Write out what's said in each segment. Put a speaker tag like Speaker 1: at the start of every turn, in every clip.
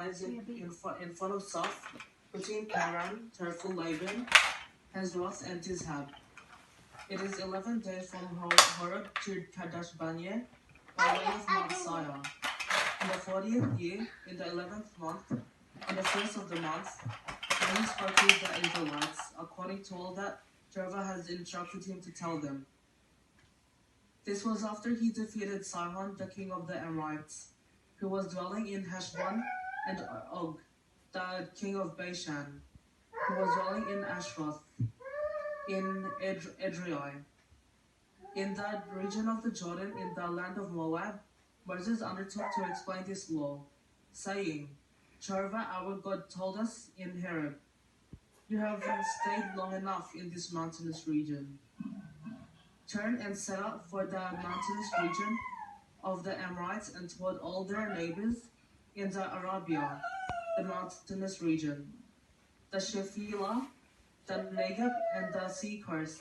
Speaker 1: in front of Soph, between Paran, Terful Laban, Hezroth, and Tizhab. It is 11 days from Horeb to Kadesh Barnea, by way of Mount Sire. In the 40th year, in the 11th month, on the first of the month, Moses spoke to the Israelites, according to all that Jehovah has instructed him to tell them. This was after he defeated Sihon, the king of the Amorites, who was dwelling in Heshbon, and Og, the king of Bashan, who was dwelling in Ashroth, in Edrei. In the region of the Jordan, in the land of Moab, Moses undertook to explain this law, saying, Jehovah our God told us in Horeb, you have stayed long enough in this mountainous region. Turn and set out for the mountainous region of the Amorites and toward all their neighbors in the Arabia, the mountainous region, the Shephelah, the Negeb, and the sea coast,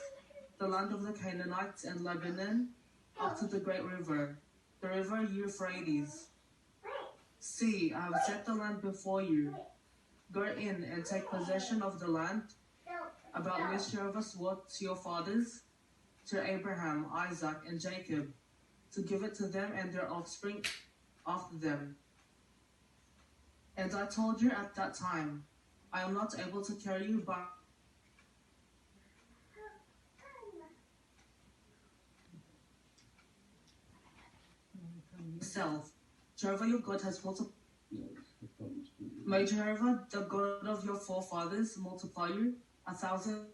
Speaker 1: the land of the Canaanites and Lebanon, up to the great river, the river Euphrates. See, I have set the land before you. Go in and take possession of the land, about which Jehovah swore to your fathers, to Abraham, Isaac, and Jacob, to give it to them and their offspring after them. And I told you at that time, I am not able to carry you by myself. Jehovah your God has multiplied. May Jehovah, the God of your forefathers, multiply you 1,000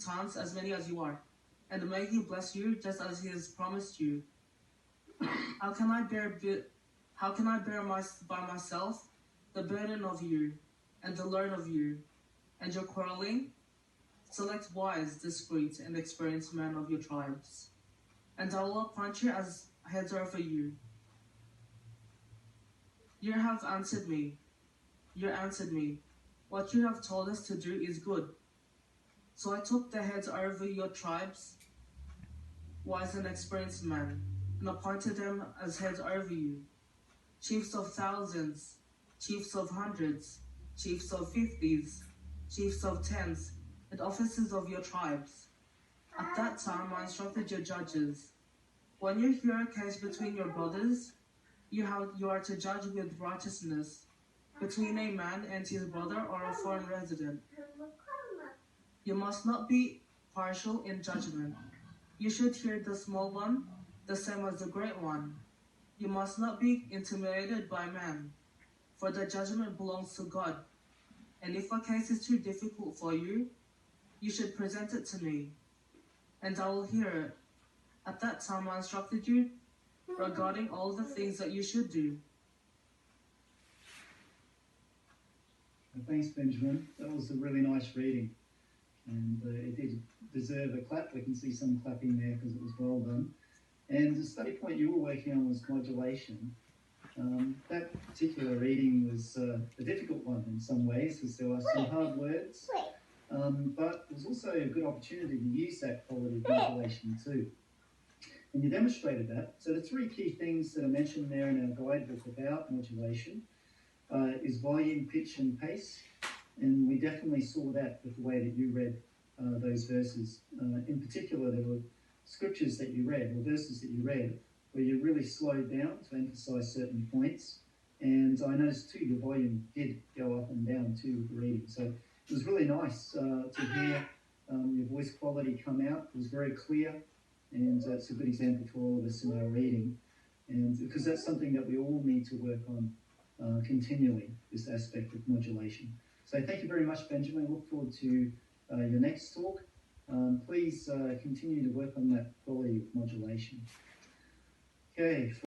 Speaker 1: times as many as you are, and may he bless you just as he has promised you. How can I bear by myself the burden of you, and the load of you, and your quarreling? Select wise, discreet, and experienced men of your tribes, and I will appoint you as heads over you. You have answered me. You answered me. What you have told us to do is good. So I took the heads over your tribes, wise and experienced men, and appointed them as heads over you, chiefs of thousands, chiefs of hundreds, chiefs of 50s, chiefs of tens, and officers of your tribes. At that time I instructed your judges. When you hear a case between your brothers, you are to judge with righteousness between a man and his brother or a foreign resident. You must not be partial in judgment. You should hear the small one the same as the great one. You must not be intimidated by man, for the judgment belongs to God. And if a case is too difficult for you, you should present it to me, and I will hear it. At that time I instructed you regarding all the things that you should do.
Speaker 2: Thanks, Benjamin. That was a really nice reading, and it did deserve a clap. We can see some clapping there because it was well done. And the study point you were working on was modulation. That particular reading was a difficult one in some ways, because there were some hard words, but it was also a good opportunity to use that quality of modulation too. And you demonstrated that. So the three key things that are mentioned there in our guidebook about modulation is volume, pitch, and pace. And we definitely saw that with the way that you read those verses. In particular, there were scriptures that you read, or verses that you read, where you really slowed down to emphasize certain points. And I noticed too, your volume did go up and down too with the reading. So it was really nice to hear your voice quality come out. It was very clear, and it's a good example for all of us in our reading. And because that's something that we all need to work on continually, this aspect of modulation. So thank you very much, Benjamin. I look forward to your next talk. Please continue to work on that quality of modulation. Okay.